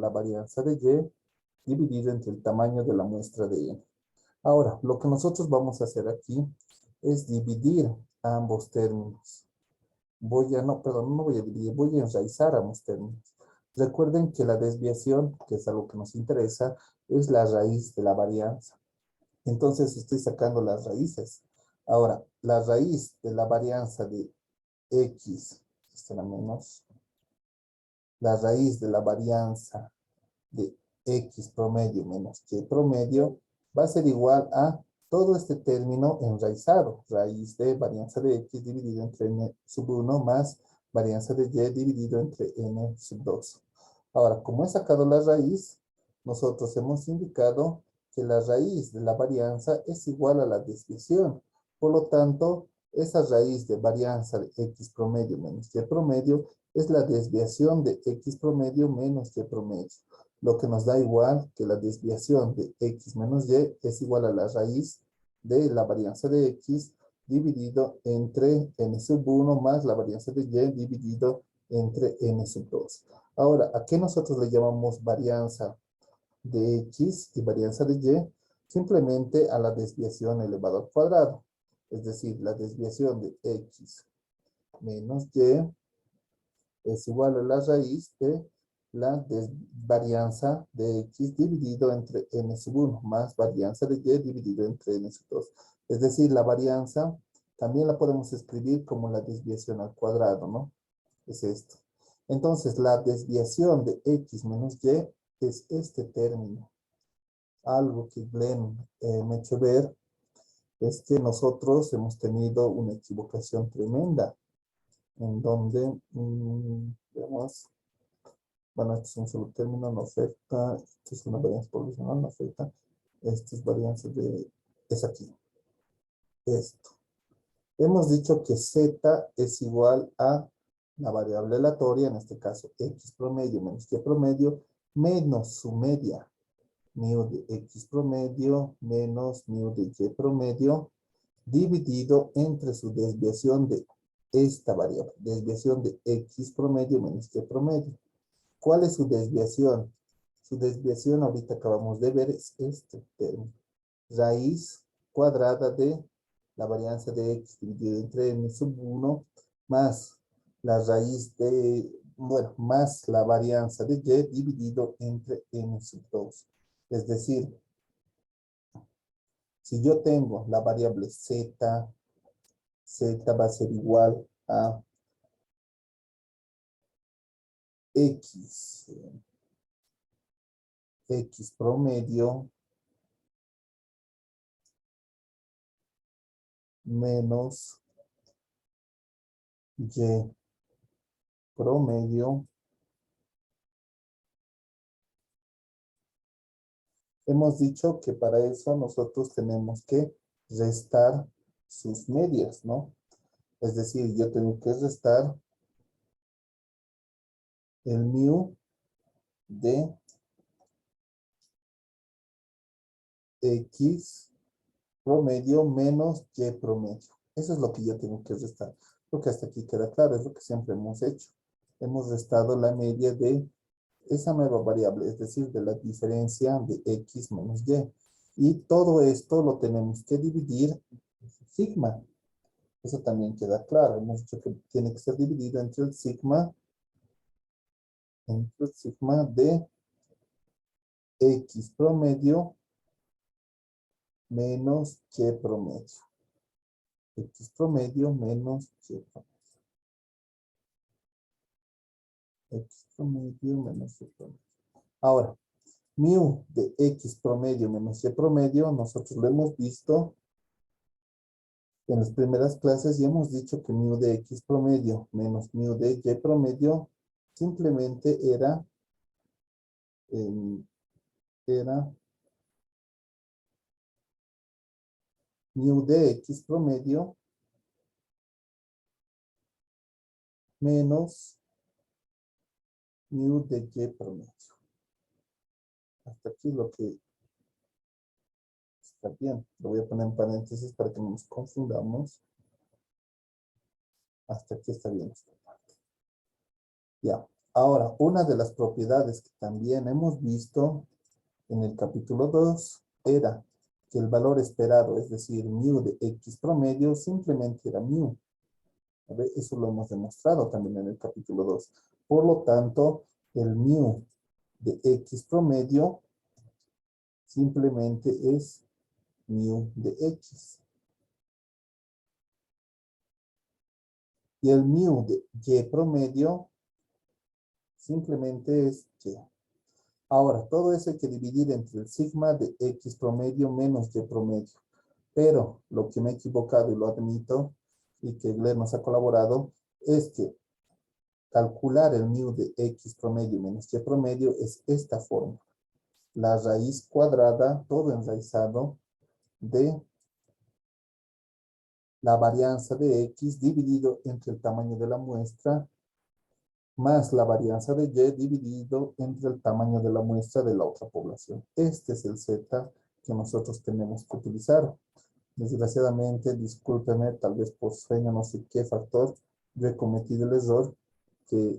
la varianza de y dividido entre el tamaño de la muestra de n. Ahora, lo que nosotros vamos a hacer aquí es dividir ambos términos. No voy a dividir, voy a enraizar ambos términos. Recuerden que la desviación, que es algo que nos interesa, es la raíz de la varianza. Entonces estoy sacando las raíces. Ahora, la raíz de la varianza de x, esto era menos, la raíz de la varianza de x promedio menos y promedio va a ser igual a todo este término enraizado, raíz de varianza de x dividido entre n sub 1 más varianza de y dividido entre n sub 2. Ahora, como he sacado la raíz, nosotros hemos indicado que la raíz de la varianza es igual a la desviación. Por lo tanto, esa raíz de varianza de x promedio menos y promedio es la desviación de x promedio menos y promedio. Lo que nos da igual que la desviación de x menos y es igual a la raíz de la varianza de x dividido entre n sub 1 más la varianza de y dividido entre n sub 2. Ahora, ¿a qué nosotros le llamamos varianza de x y varianza de y? Simplemente a la desviación elevado al cuadrado. Es decir, la desviación de x menos y es igual a la raíz de la varianza de x dividido entre n sub 1 más varianza de y dividido entre n sub 2. Es decir, la varianza también la podemos escribir como la desviación al cuadrado, ¿no? Es esto. Entonces, la desviación de x menos y es este término. Algo que Glenn me ha hecho ver es que nosotros hemos tenido una equivocación tremenda en donde, veamos, bueno, este es un solo término, no afecta, esto es una varianza provisional, no afecta, esto es varianza de, es aquí, esto. Hemos dicho que z es igual a la variable aleatoria, en este caso x promedio menos y promedio, menos su media, mu de x promedio menos mu de y promedio, dividido entre su desviación de esta variable, desviación de x promedio menos y promedio. ¿Cuál es su desviación? Su desviación, ahorita acabamos de ver, es este término. Raíz cuadrada de la varianza de x dividido entre n sub 1 más la raíz de, bueno, más la varianza de y dividido entre n sub 2. Es decir, si yo tengo la variable z, z va a ser igual a x, x promedio menos y promedio. Hemos dicho que para eso nosotros tenemos que restar sus medias, ¿no? Es decir, yo tengo que restar el mu de x promedio menos y promedio. Eso es lo que yo tengo que restar. Creo que hasta aquí queda claro, es lo que siempre hemos hecho. Hemos restado la media de esa nueva variable, es decir, de la diferencia de x menos y. Y todo esto lo tenemos que dividir sigma. Eso también queda claro. Hemos dicho que tiene que ser dividido entre el sigma de x promedio menos y promedio. X promedio menos y promedio. X promedio menos y promedio. Ahora, mu de x promedio menos y promedio, nosotros lo hemos visto en las primeras clases y hemos dicho que mu de x promedio menos mu de y promedio simplemente era mu de x promedio menos mu de y promedio. Hasta aquí lo que está bien. Lo voy a poner en paréntesis para que no nos confundamos. Hasta aquí está bien esta parte. Ya. Ahora, una de las propiedades que también hemos visto en el capítulo 2 era que el valor esperado, es decir, mu de X promedio, simplemente era mu. A ver, eso lo hemos demostrado también en el capítulo 2. Por lo tanto, el mu de X promedio simplemente es mu de X. Y el mu de Y promedio simplemente es Y. Ahora, todo eso hay que dividir entre el sigma de X promedio menos Y promedio. Pero lo que me he equivocado y lo admito, y que Glenn nos ha colaborado, es que calcular el mu de X promedio menos Y promedio es esta forma. La raíz cuadrada, todo enraizado, de la varianza de X dividido entre el tamaño de la muestra más la varianza de Y dividido entre el tamaño de la muestra de la otra población. Este es el Z que nosotros tenemos que utilizar. Desgraciadamente, discúlpeme, tal vez por sueño, no sé qué factor, yo he cometido el error que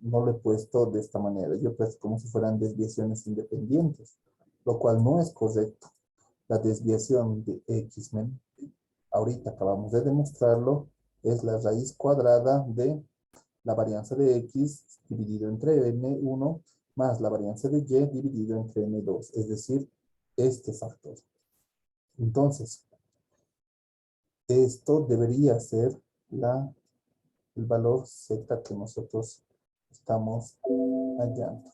no lo he puesto de esta manera. Yo he puesto como si fueran desviaciones independientes, lo cual no es correcto. La desviación de X, ahorita acabamos de demostrarlo, es la raíz cuadrada de la varianza de X dividido entre N1 más la varianza de Y dividido entre N2, es decir, este factor. Entonces, esto debería ser el valor Z que nosotros estamos hallando.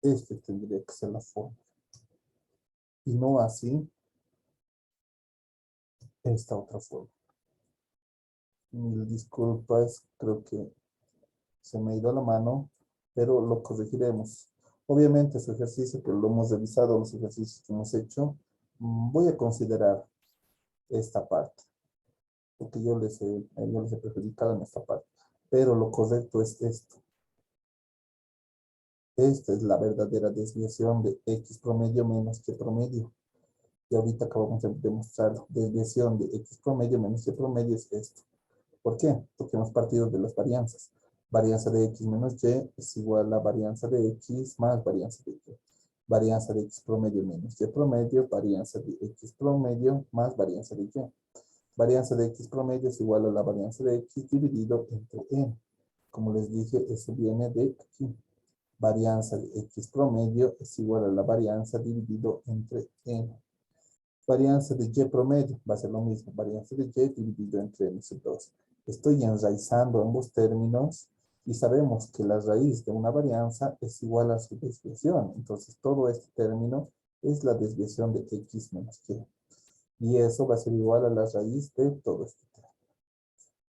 Este tendría que ser la forma. Y no así esta otra forma. Mil disculpas, creo que se me ha ido la mano, pero lo corregiremos. Obviamente ese ejercicio que lo hemos revisado, los ejercicios que hemos hecho, voy a considerar esta parte, porque yo les he perjudicado en esta parte. Pero lo correcto es esto. Esta es la verdadera desviación de X promedio menos Y promedio. Y ahorita acabamos de demostrar desviación de X promedio menos Y promedio es esto. ¿Por qué? Porque hemos partido de las varianzas. Varianza de X menos Y es igual a varianza de X más varianza de Y. Varianza de X promedio menos Y promedio, varianza de X promedio más varianza de Y. Varianza de X promedio es igual a la varianza de X dividido entre N. Como les dije, eso viene de aquí. Varianza de X promedio es igual a la varianza dividido entre N. Varianza de Y promedio va a ser lo mismo. Varianza de Y dividido entre N sub 2. Estoy enraizando ambos términos y sabemos que la raíz de una varianza es igual a su desviación. Entonces, todo este término es la desviación de X menos Y. Y eso va a ser igual a la raíz de todo este término.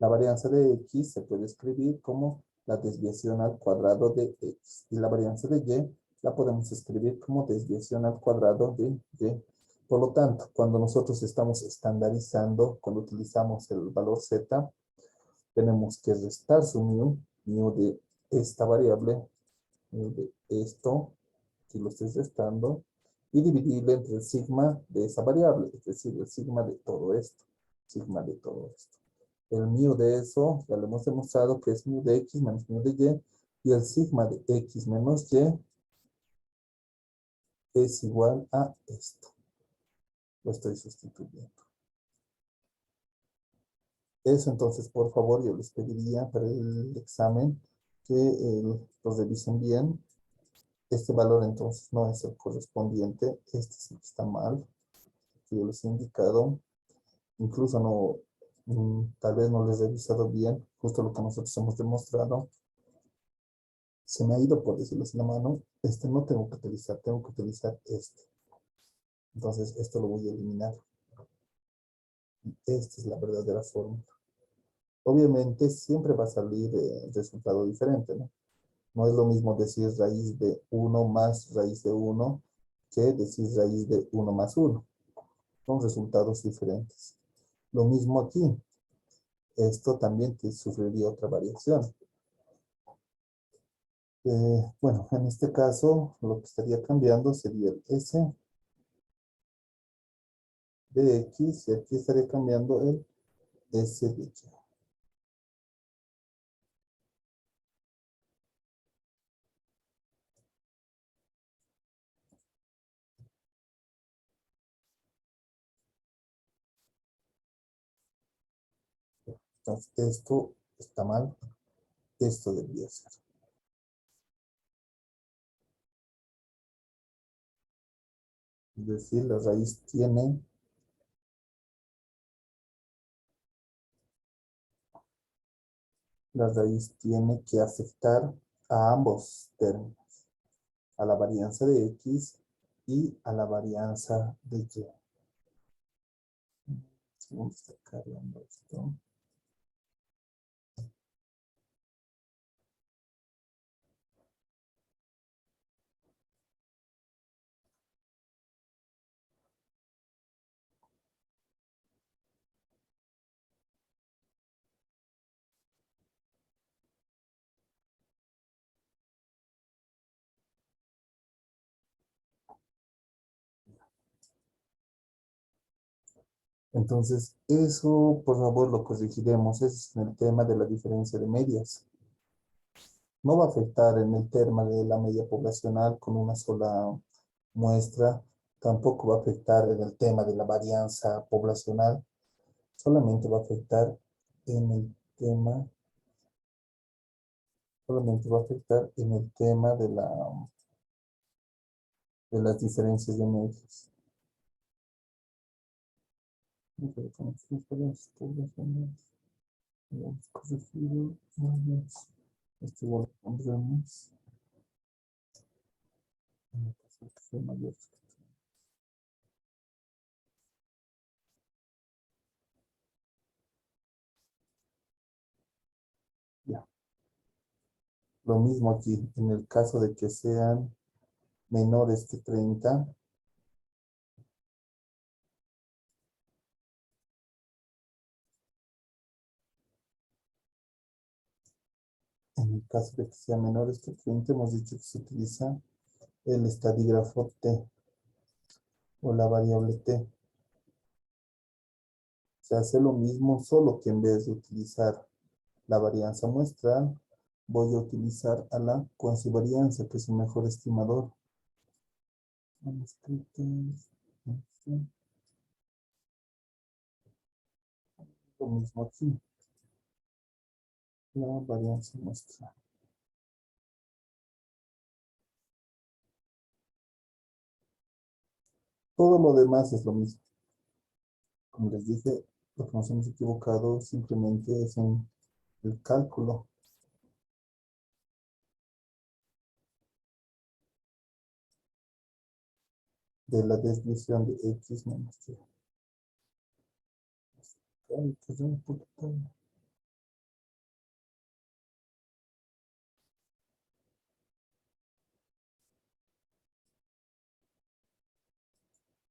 La varianza de X se puede escribir como la desviación al cuadrado de X. Y la varianza de Y la podemos escribir como desviación al cuadrado de Y. Por lo tanto, cuando nosotros estamos estandarizando, cuando utilizamos el valor Z, tenemos que restar su mu de esta variable, mu de esto, que lo estoy restando, y dividirle entre el sigma de esa variable, es decir, el sigma de todo esto, sigma de todo esto. El mu de eso, ya lo hemos demostrado que es mu de X menos mu de Y, y el sigma de X menos Y es igual a esto. Lo estoy sustituyendo. Eso entonces, por favor, yo les pediría para el examen que lo revisen bien. Este valor entonces no es el correspondiente, este es el que está mal, que yo les he indicado. Incluso no, tal vez no les he revisado bien, justo lo que nosotros hemos demostrado. Se me ha ido, por decirlo así, la mano. Este no tengo que utilizar, tengo que utilizar este. Entonces, esto lo voy a eliminar. Esta es la verdadera forma. Obviamente, siempre va a salir resultado diferente, ¿no? No es lo mismo decir raíz de 1 más raíz de 1 que decir raíz de 1 más 1. Son resultados diferentes. Lo mismo aquí. Esto también te sufriría otra variación. Bueno, en este caso, lo que estaría cambiando sería el S de X y aquí estaré cambiando el S de Y. Entonces, esto está mal. Esto debería ser. Es decir, la raíz tiene que afectar a ambos términos, a la varianza de X y a la varianza de Y. Segundo está cargando esto. Entonces, eso, por favor, lo corregiremos. Ese es en el tema de la diferencia de medias. No va a afectar en el tema de la media poblacional con una sola muestra. Tampoco va a afectar en el tema de la varianza poblacional. Solamente va a afectar en el tema, solamente va a afectar en el tema de las diferencias de medias. Hemos corregido, esto igual lo pondremos. Ya. Lo mismo aquí, en el caso de que sean menores que 30, en el caso de que sean menores que 30, hemos dicho que se utiliza el estadígrafo T o la variable T. Se hace lo mismo, solo que en vez de utilizar la varianza muestral, voy a utilizar a la cuasivarianza, que es un mejor estimador. Lo mismo aquí, la varianza muestral. Todo lo demás es lo mismo. Como les dije, lo que nos hemos equivocado simplemente es en el cálculo de la desviación de X menos Y. Ay, qué puta.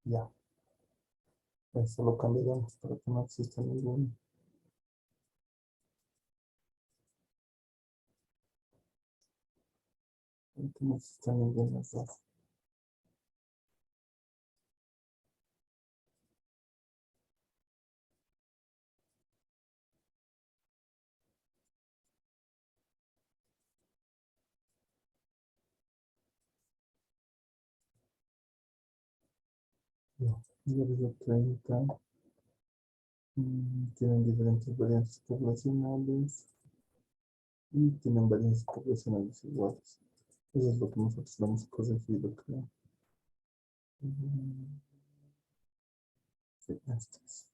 Ya, eso lo cambiaremos para que no exista ningún error. Ya, desde 30 tienen diferentes variantes poblacionales y tienen variantes poblacionales iguales. Eso es lo que nosotros hemos corregido, creo. Sí, esto es.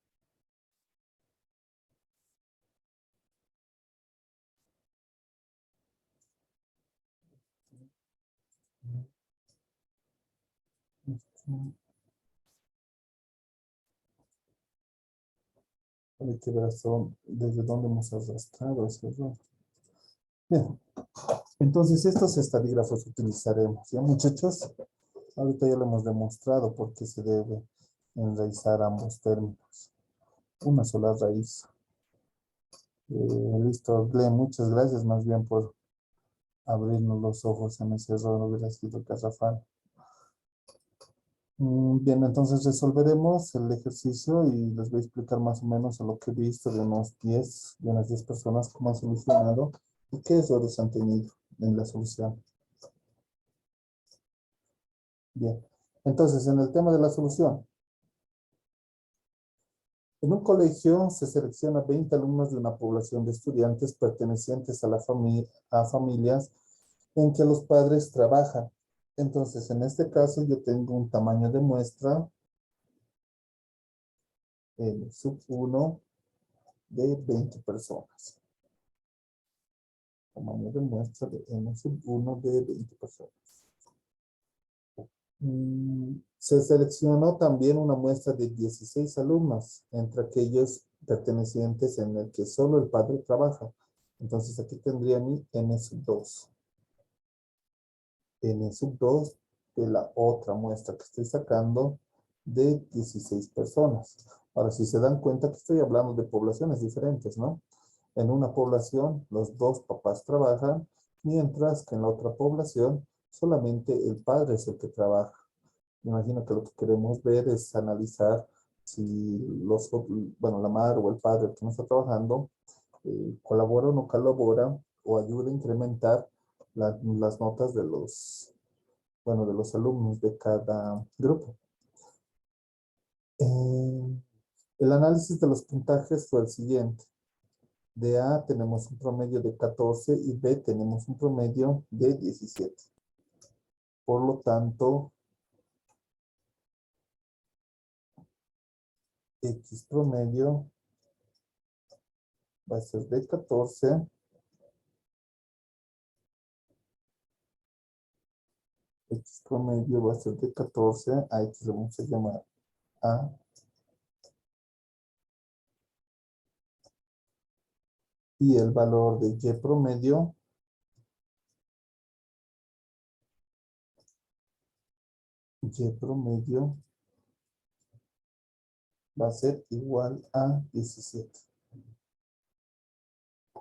Esto. Hay que ver desde dónde hemos arrastrado ese error. Bien, entonces estos estadígrafos utilizaremos. ¿Ya, muchachos? Ahorita ya lo hemos demostrado por qué se debe enraizar ambos términos. Una sola raíz. Listo, Glenn, muchas gracias más bien por abrirnos los ojos en ese error, hubiera sido garrafal. Bien, entonces resolveremos el ejercicio y les voy a explicar más o menos a lo que he visto de unas 10 personas cómo han solucionado y qué errores han tenido en la solución. Bien, entonces en el tema de la solución, en un colegio se selecciona 20 alumnos de una población de estudiantes pertenecientes a a familias en que los padres trabajan. Entonces, en este caso, yo tengo un tamaño de muestra, N sub 1 de 20 personas. Tamaño de muestra de N sub 1 de 20 personas. Se seleccionó también una muestra de 16 alumnos, entre aquellos pertenecientes en el que solo el padre trabaja. Entonces aquí tendría mi N sub 2. N sub 2 de la otra muestra que estoy sacando de 16 personas. Ahora, si se dan cuenta que estoy hablando de poblaciones diferentes, ¿no? En una población, los dos papás trabajan, mientras que en la otra población, solamente el padre es el que trabaja. Me imagino que lo que queremos ver es analizar si bueno, la madre o el padre que no está trabajando colabora o no colabora o ayuda a incrementar las notas de bueno, de los alumnos de cada grupo. El análisis de los puntajes fue el siguiente. De A tenemos un promedio de 14 y B tenemos un promedio de 17. Por lo tanto, X promedio va a ser de 14. X promedio va a ser de 14. A X le vamos a llamar A. Y el valor de Y promedio va a ser igual a 17.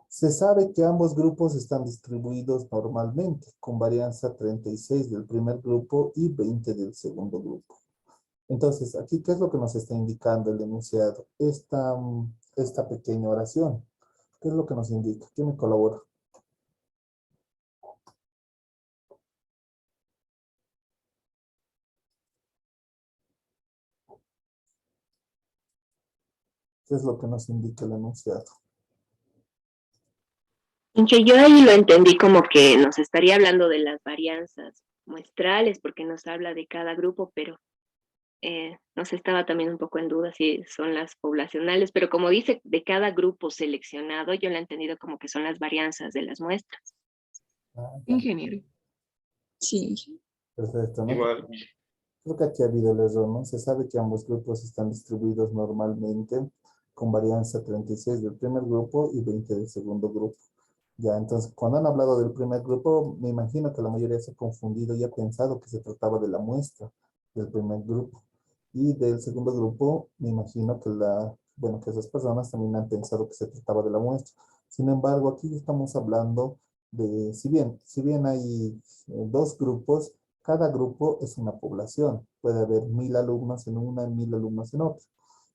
Se sabe que ambos grupos están distribuidos normalmente, con varianza 36 del primer grupo y 20 del segundo grupo. Entonces, aquí, ¿qué es lo que nos está indicando el enunciado? Esta pequeña oración. ¿Qué es lo que nos indica? ¿Quién me colabora? ¿Qué es lo que nos indica el enunciado? Que yo ahí lo entendí como que nos estaría hablando de las varianzas muestrales, porque nos habla de cada grupo, pero nos estaba también un poco en duda si son las poblacionales, pero como dice de cada grupo seleccionado, yo lo he entendido como que son las varianzas de las muestras. Ingeniero. Sí. Perfecto, ¿no? Igual. Creo que aquí ha habido el error, ¿no? Se sabe que ambos grupos están distribuidos normalmente con varianza 36 del primer grupo y 20 del segundo grupo. Ya, entonces, cuando han hablado del primer grupo, me imagino que la mayoría se ha confundido y ha pensado que se trataba de la muestra del primer grupo. Y del segundo grupo, me imagino que bueno, que esas personas también han pensado que se trataba de la muestra. Sin embargo, aquí estamos hablando de, si bien hay dos grupos, cada grupo es una población. Puede haber 1000 alumnos en una y 1000 alumnos en otra.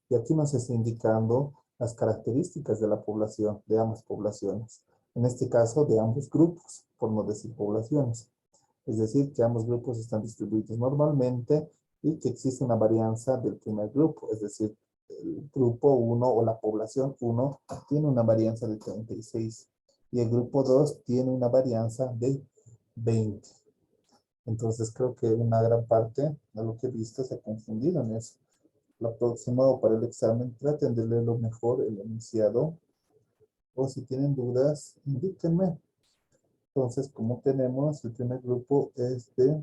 Y aquí nos está indicando las características de la población, de ambas poblaciones. En este caso, de ambos grupos, por no decir poblaciones. Es decir, que ambos grupos están distribuidos normalmente y que existe una varianza del primer grupo. Es decir, el grupo 1 o la población 1 tiene una varianza de 36 y el grupo 2 tiene una varianza de 20. Entonces creo que una gran parte de lo que he visto se ha confundido en eso. Lo próximo para el examen, traten de leerlo mejor el enunciado o si tienen dudas, indíquenme. Entonces, como tenemos, el primer grupo es de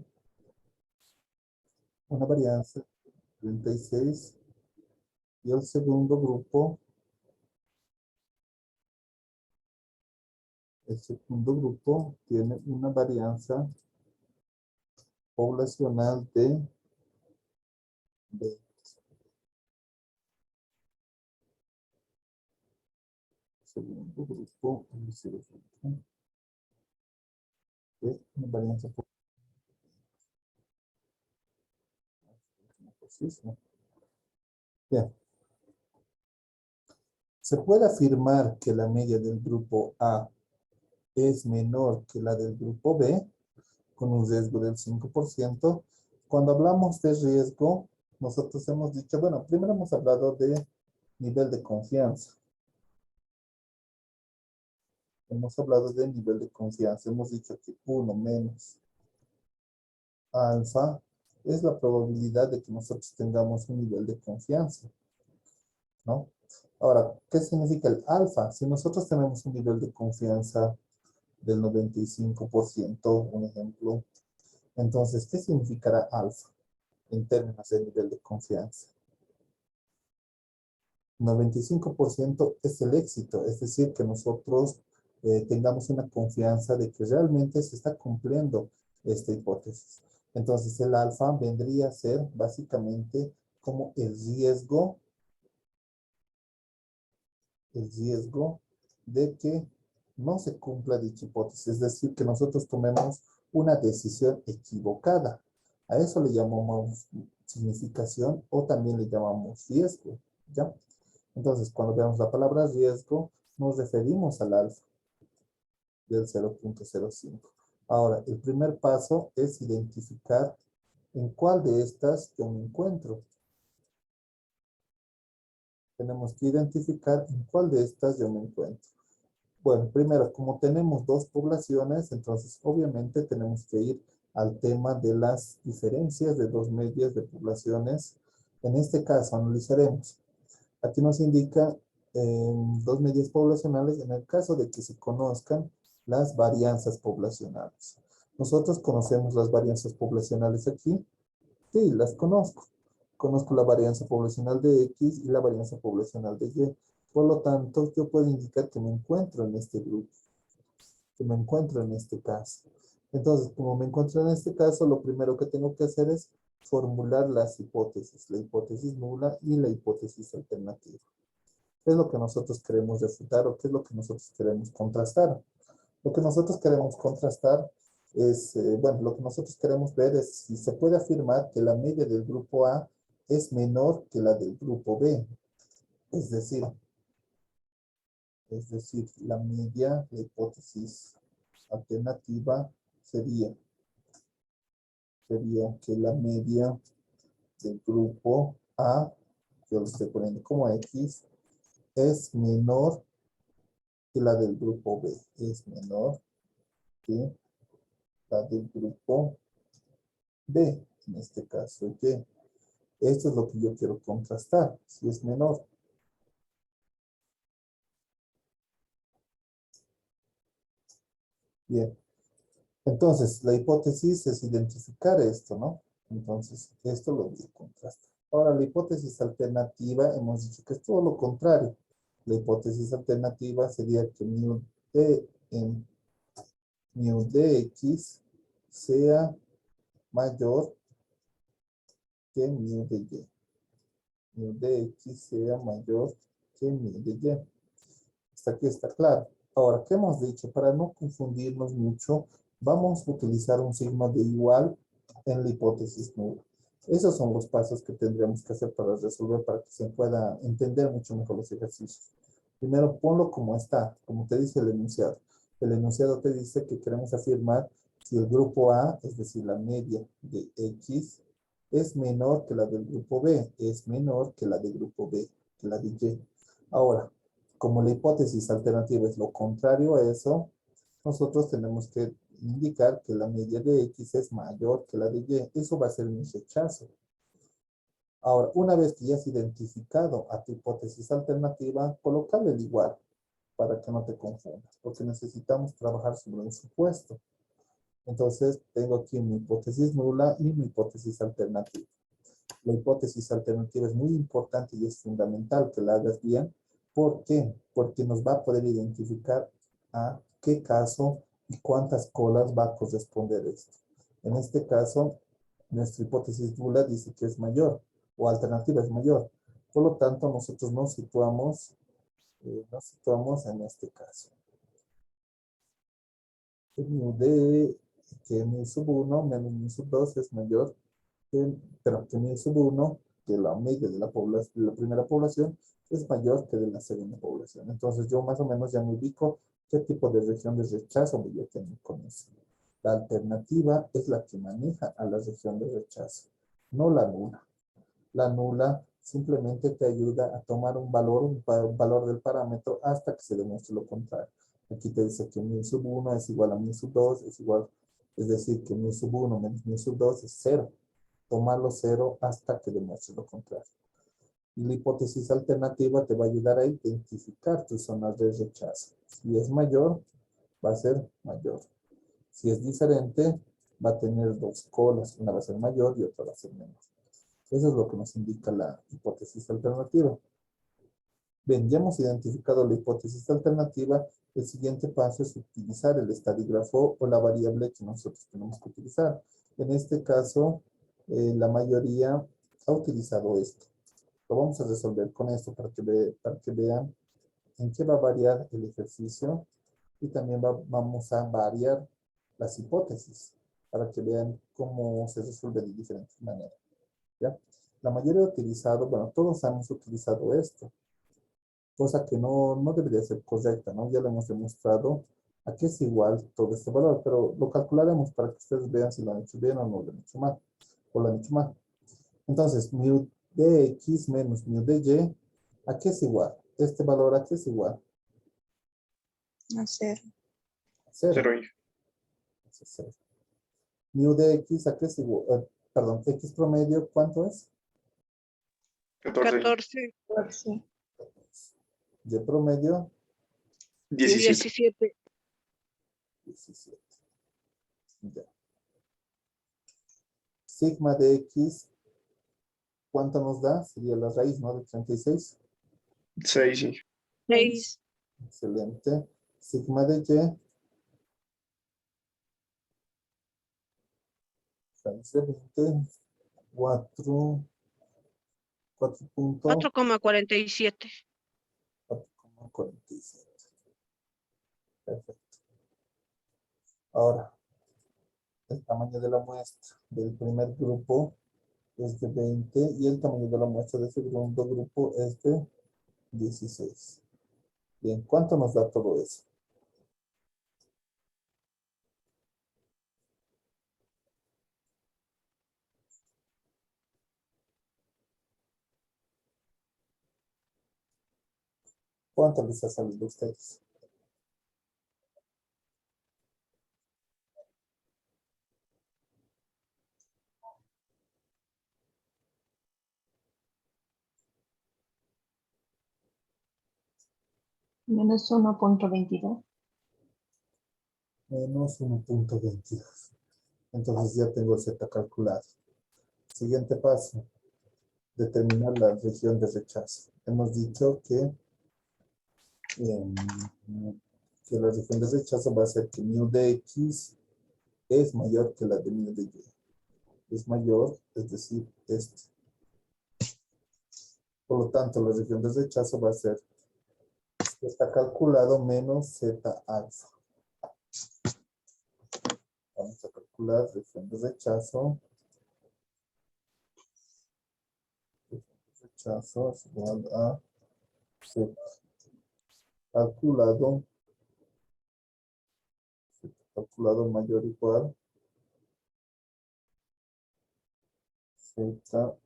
una varianza 36 y el segundo grupo tiene una varianza poblacional de 20. Segundo grupo de una varianza poblacional. ejercicio. Bien. Se puede afirmar que la media del grupo A es menor que la del grupo B, con un riesgo del 5%. Cuando hablamos de riesgo, nosotros hemos dicho, bueno, primero hemos hablado de nivel de confianza. Hemos hablado de nivel de confianza. Hemos dicho que 1 menos alfa es la probabilidad de que nosotros tengamos un nivel de confianza, ¿no? Ahora, ¿qué significa el alfa? Si nosotros tenemos un nivel de confianza del 95%, un ejemplo, entonces, ¿qué significará alfa en términos de nivel de confianza? 95% es el éxito, es decir, que nosotros tengamos una confianza de que realmente se está cumpliendo esta hipótesis. Entonces, el alfa vendría a ser básicamente como el riesgo de que no se cumpla dicha hipótesis, es decir, que nosotros tomemos una decisión equivocada. A eso le llamamos significación o también le llamamos riesgo, ¿ya? Entonces, cuando veamos la palabra riesgo, nos referimos al alfa del 0.05. Ahora, el primer paso es identificar en cuál de estas yo me encuentro. Tenemos que identificar en cuál de estas yo me encuentro. Bueno, primero, como tenemos dos poblaciones, entonces obviamente tenemos que ir al tema de las diferencias de dos medias de poblaciones. En este caso analizaremos. Aquí nos indica dos medias poblacionales en el caso de que se conozcan las varianzas poblacionales. Nosotros conocemos las varianzas poblacionales aquí. Sí, las conozco. Conozco la varianza poblacional de X y la varianza poblacional de Y. Por lo tanto, yo puedo indicar que me encuentro en este grupo, que me encuentro en este caso. Entonces, como me encuentro en este caso, lo primero que tengo que hacer es formular las hipótesis, la hipótesis nula y la hipótesis alternativa. ¿Qué es lo que nosotros queremos refutar o qué es lo que nosotros queremos contrastar? Lo que nosotros queremos contrastar es, bueno, lo que nosotros queremos ver es si se puede afirmar que la media del grupo A es menor que la del grupo B. Es decir, la media, la hipótesis alternativa sería que la media del grupo A, yo lo estoy poniendo como X, es menor que la del grupo B. Es menor que la del grupo B, en este caso Y. Esto es lo que yo quiero contrastar, si es menor. Bien. Entonces, la hipótesis es identificar esto, ¿no? Entonces, esto lo voy a contrastar. Ahora, la hipótesis alternativa, hemos dicho que es todo lo contrario. La hipótesis alternativa sería que mu de X sea mayor que mu de Y. Mu de X sea mayor que mu de Y. Hasta aquí está claro. Ahora, ¿qué hemos dicho? Para no confundirnos mucho, vamos a utilizar un signo de igual en la hipótesis nula. Esos son los pasos que tendríamos que hacer para resolver, para que se pueda entender mucho mejor los ejercicios. Primero, ponlo como está, como te dice el enunciado. El enunciado te dice que queremos afirmar si el grupo A, es decir, la media de X, es menor que la del grupo B, es menor que la del grupo B, que la de Y. Ahora, como la hipótesis alternativa es lo contrario a eso, nosotros tenemos que indicar que la media de X es mayor que la de Y. Eso va a ser mi rechazo. Ahora, una vez que ya has identificado a tu hipótesis alternativa, colócale el igual para que no te confundas, porque necesitamos trabajar sobre un supuesto. Entonces, tengo aquí mi hipótesis nula y mi hipótesis alternativa. La hipótesis alternativa es muy importante y es fundamental que la hagas bien. ¿Por qué? Porque nos va a poder identificar a qué caso y cuántas colas va a corresponder esto. En este caso, nuestra hipótesis nula dice que es mayor o alternativa es mayor. Por lo tanto, nosotros nos situamos en este caso. Que mu sub 1 menos mu sub 2 es mayor pero que mi sub 1, que la media de la población, de la primera población, es mayor que de la segunda población. Entonces yo más o menos ya me ubico qué tipo de región de rechazo voy a tener con eso. La alternativa es la que maneja a la región de rechazo, no la nula. La nula simplemente te ayuda a tomar un valor del parámetro hasta que se demuestre lo contrario. Aquí te dice que mi sub 1 es igual a mi sub 2, es decir, que mi sub 1 menos mi sub 2 es 0. Tomarlo 0 hasta que demuestre lo contrario. Y la hipótesis alternativa te va a ayudar a identificar tus zonas de rechazo. Si es mayor, va a ser mayor. Si es diferente, va a tener dos colas. Una va a ser mayor y otra va a ser menor. Eso es lo que nos indica la hipótesis alternativa. Bien, ya hemos identificado la hipótesis alternativa. El siguiente paso es utilizar el estadígrafo o la variable que nosotros tenemos que utilizar. En este caso, la mayoría ha utilizado esto. Lo vamos a resolver con esto para que vean en qué va a variar el ejercicio y también vamos a variar las hipótesis para que vean cómo se resuelve de diferentes maneras. ¿Ya? La mayoría ha utilizado, bueno, todos hemos utilizado esto, cosa que no debería ser correcta, ¿no? Ya lo hemos demostrado a que es igual todo este valor, pero lo calcularemos para que ustedes vean si lo han hecho bien o no lo han hecho mal, o lo han hecho mal. Entonces, mu de x menos mu de y, ¿a qué es igual? Este valor, ¿a qué es igual? A 0. A 0. 0. Eso es 0. Mu de x, ¿a qué es igual? Perdón, x promedio, ¿cuánto es? 14. 14. Y promedio, 17. 17. Ya. Sigma de x, ¿cuánto nos da? Sería la raíz, ¿no? De 36. 6, sí. 6. Excelente. Sigma de y, raíz de 20, 4, 4,47. 4,47. Perfecto. Ahora, el tamaño de la muestra del primer grupo es de 20 y el tamaño de la muestra del segundo grupo es de 16. Bien, ¿cuánto nos da todo eso? ¿Cuánto les ha salido a ustedes? Menos 1,22. Menos 1,22. Entonces ya tengo z calculado. Siguiente paso. Determinar la región de rechazo. Hemos dicho que la región de rechazo va a ser que mu de x es mayor que la de mu de y. Es mayor, es decir, este. Por lo tanto, la región de rechazo va a ser está calculado menos z alfa. Vamos a calcular región de rechazo. Rechazo es igual a z calculado. Calculado mayor o igual z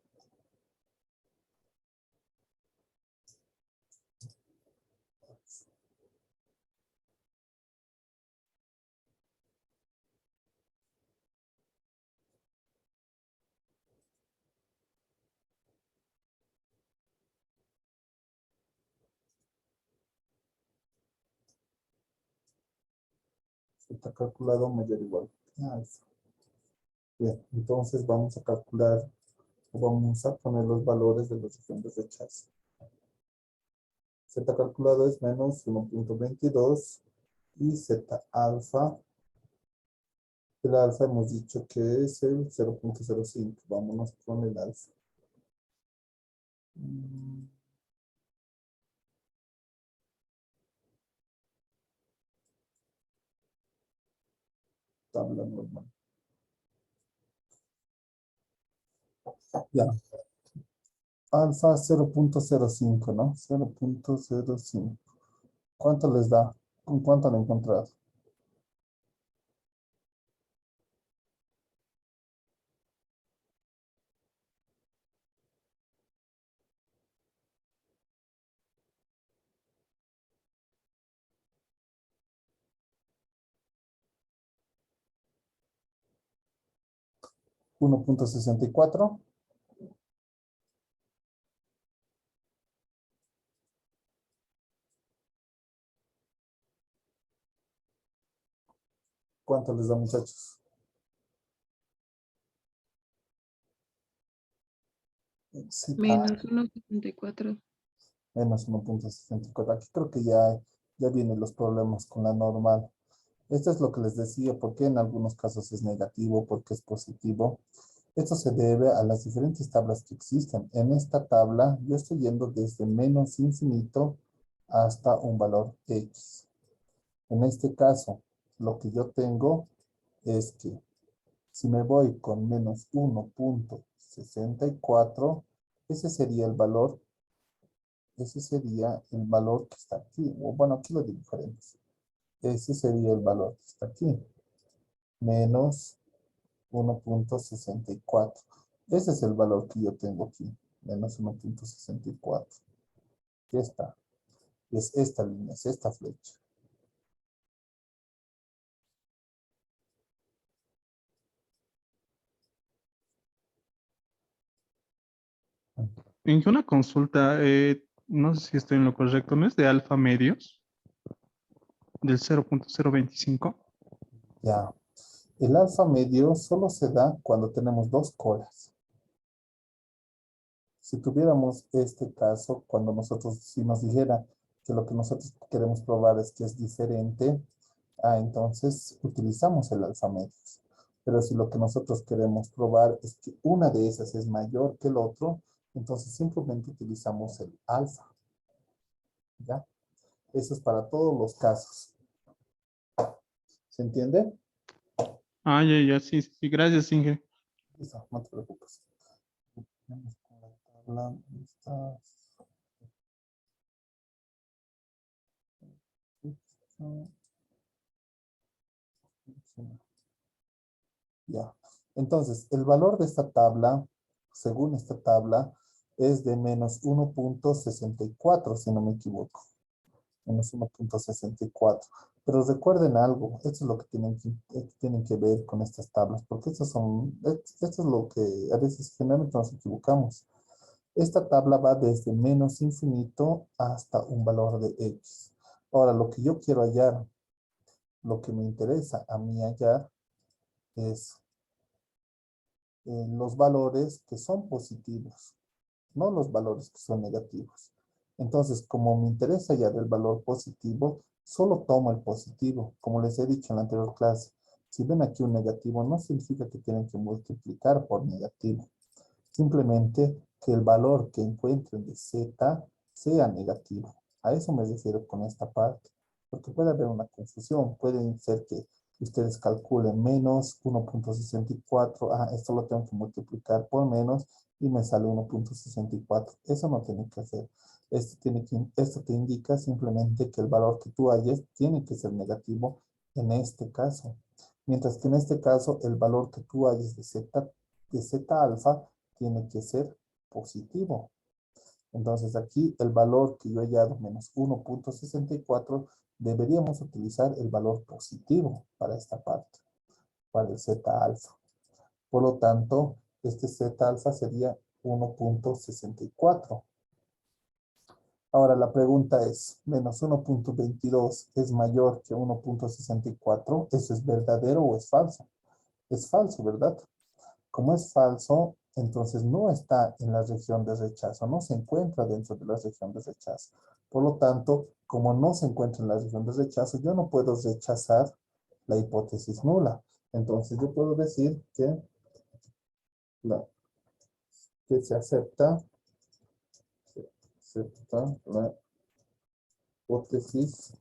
está calculado mayor o igual a alfa. Bien, entonces vamos a calcular o vamos a poner los valores de la región de rechazo. Z calculado es menos 1,22 y Z alfa. El alfa hemos dicho que es el 0,05. Vámonos con el alfa. Tabla normal. Ya. Alfa 0.05, ¿no? 0.05. ¿Cuánto les da? ¿Con cuánto han encontrado? ¿1.64? ¿Cuánto les da, muchachos? Sí, Menos 1.74. menos 1.64. Aquí creo que ya vienen los problemas con la normal. Esto es lo que les decía, porque en algunos casos es negativo, porque es positivo. Esto se debe a las diferentes tablas que existen. En esta tabla yo estoy yendo desde menos infinito hasta un valor X. En este caso, lo que yo tengo es que si me voy con menos 1.64, ese sería el valor, ese sería el valor que está aquí. O bueno, aquí lo digo diferente. Ese sería el valor que está aquí. Menos 1.64. Ese es el valor que yo tengo aquí. Menos 1.64. Ya está. Es esta línea, es esta flecha. En una consulta, no sé si estoy en lo correcto, ¿no es de alfa medios? Del 0.025. Ya. El alfa medio solo se da cuando tenemos dos colas. Si tuviéramos este caso, cuando nosotros, si nos dijera que lo que nosotros queremos probar es que es diferente, entonces utilizamos el alfa medios. Pero si lo que nosotros queremos probar es que una de esas es mayor que el otro, entonces simplemente utilizamos el alfa. ¿Ya? Eso es para todos los casos. ¿Se entiende? Ah, ya, sí, sí, gracias, Inge. Listo, no te preocupes. Vamos con la tabla. Está. Ya. Entonces, el valor de esta tabla, según esta tabla, es de menos 1.64, si no me equivoco. Menos 1.64. Pero recuerden algo, esto es lo que tienen que ver con estas tablas, porque esto es lo que a veces generalmente nos equivocamos. Esta tabla va desde menos infinito hasta un valor de X. Ahora, lo que yo quiero hallar, lo que me interesa a mí hallar es los valores que son positivos, no los valores que son negativos. Entonces, como me interesa hallar el valor positivo, solo tomo el positivo. Como les he dicho en la anterior clase, si ven aquí un negativo, no significa que tienen que multiplicar por negativo. Simplemente que el valor que encuentren de z sea negativo. A eso me refiero con esta parte. Porque puede haber una confusión. Puede ser que ustedes calculen menos 1.64. Esto lo tengo que multiplicar por menos y me sale 1.64. Eso no tiene que hacer. Esto te indica simplemente que el valor que tú halles tiene que ser negativo en este caso. Mientras que en este caso el valor que tú halles de z alfa tiene que ser positivo. Entonces aquí el valor que yo he hallado menos 1.64, deberíamos utilizar el valor positivo para esta parte, para el z alfa. Por lo tanto, este z alfa sería 1.64. Ahora la pregunta es, menos 1.22 es mayor que 1.64. ¿Eso es verdadero o es falso? Es falso, ¿verdad? Como es falso, entonces no está en la región de rechazo, no se encuentra dentro de la región de rechazo. Por lo tanto, como no se encuentra en la región de rechazo, yo no puedo rechazar la hipótesis nula. Entonces yo puedo decir que, se acepta la hipótesis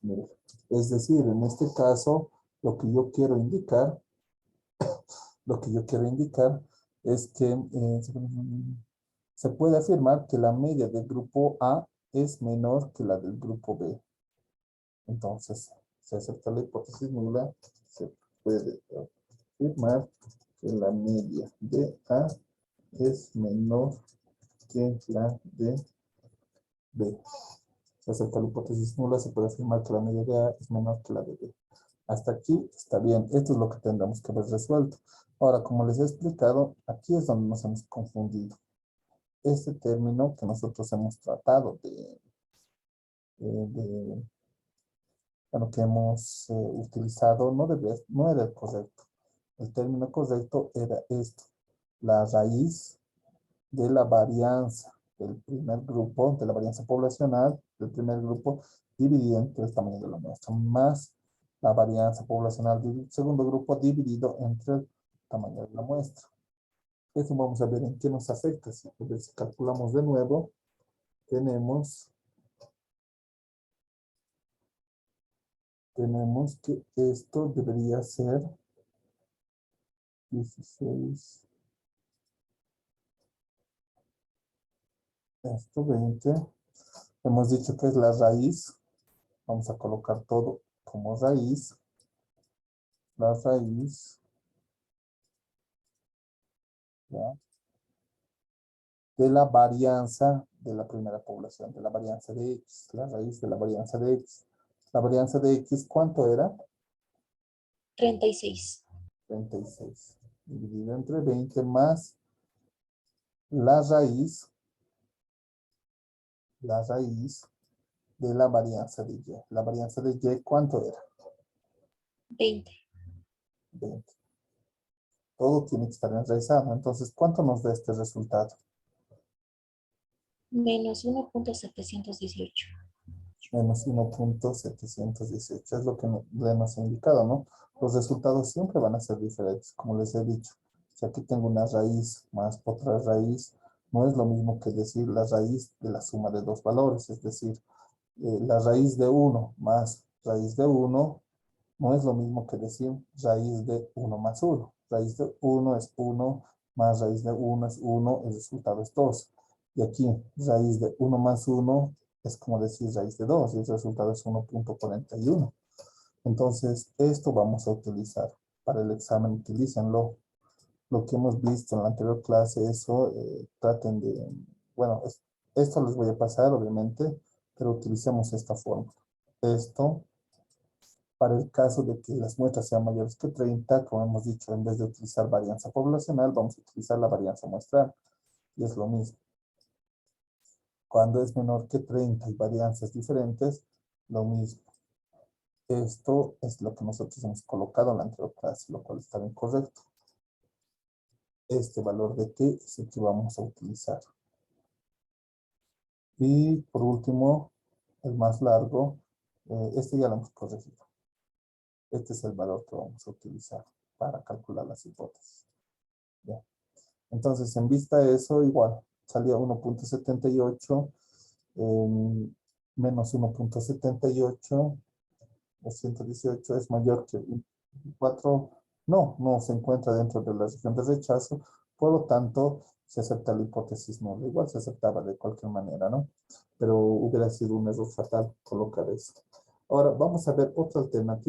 nula. Es decir, en este caso, lo que yo quiero indicar es que se puede afirmar que la media del grupo A es menor que la del grupo B. Entonces, se acepta la hipótesis nula, se puede afirmar que la media de A es menor que la de B. Se acepta la hipótesis nula, se puede afirmar que la media de A es menor que la de B. Hasta aquí está bien. Esto es lo que tendremos que haber resuelto. Ahora, como les he explicado, aquí es donde nos hemos confundido. Este término que nosotros hemos tratado bueno, que hemos utilizado, no era el correcto. El término correcto era esto. La raíz de la varianza del primer grupo, de la varianza poblacional del primer grupo, dividido entre el tamaño de la muestra, más la varianza poblacional del segundo grupo dividido entre el tamaño de la muestra. Eso vamos a ver en qué nos afecta. Si calculamos de nuevo, tenemos que esto debería ser 16, esto 20. Hemos dicho que es la raíz. Vamos a colocar todo como raíz. La raíz, ¿ya?, de la varianza de la primera población, de la varianza de X, la raíz de la varianza de X. La varianza de X, ¿cuánto era? 36. 36. Dividido entre 20 más la raíz de la varianza de Y. La varianza de Y, ¿cuánto era? 20. 20. Todo tiene que estar enraizado. Entonces, ¿cuánto nos da este resultado? Menos 1.718. Menos 1.718. Es lo que le nos ha indicado, ¿no? Los resultados siempre van a ser diferentes, como les he dicho. Si aquí tengo una raíz más otra raíz, no es lo mismo que decir la raíz de la suma de dos valores. Es decir, la raíz de 1 más raíz de 1 no es lo mismo que decir raíz de 1 más 1. Raíz de 1 es 1, más raíz de 1 es 1, el resultado es 2. Y aquí, raíz de 1 más 1 es como decir raíz de 2, y el resultado es 1.41. Entonces, esto vamos a utilizar para el examen, utilícenlo. Lo que hemos visto en la anterior clase, eso, traten de, bueno, esto les voy a pasar, obviamente, pero utilicemos esta fórmula. Esto, para el caso de que las muestras sean mayores que 30, como hemos dicho, en vez de utilizar varianza poblacional, vamos a utilizar la varianza muestral. Y es lo mismo. Cuando es menor que 30 y varianzas diferentes, lo mismo. Esto es lo que nosotros hemos colocado en la anterior clase, lo cual está incorrecto. Este valor de t es el que vamos a utilizar. Y por último, el más largo, este ya lo hemos corregido. Este es el valor que vamos a utilizar para calcular las hipótesis. ¿Ya? Entonces, en vista de eso, igual, salía 1.78 menos 1.78, 218 es mayor que 4. No se encuentra dentro de la región de rechazo, por lo tanto, se acepta la hipótesis nula. Igual se aceptaba de cualquier manera, ¿no? Pero hubiera sido un error fatal colocar eso. Ahora, vamos a ver otra alternativa.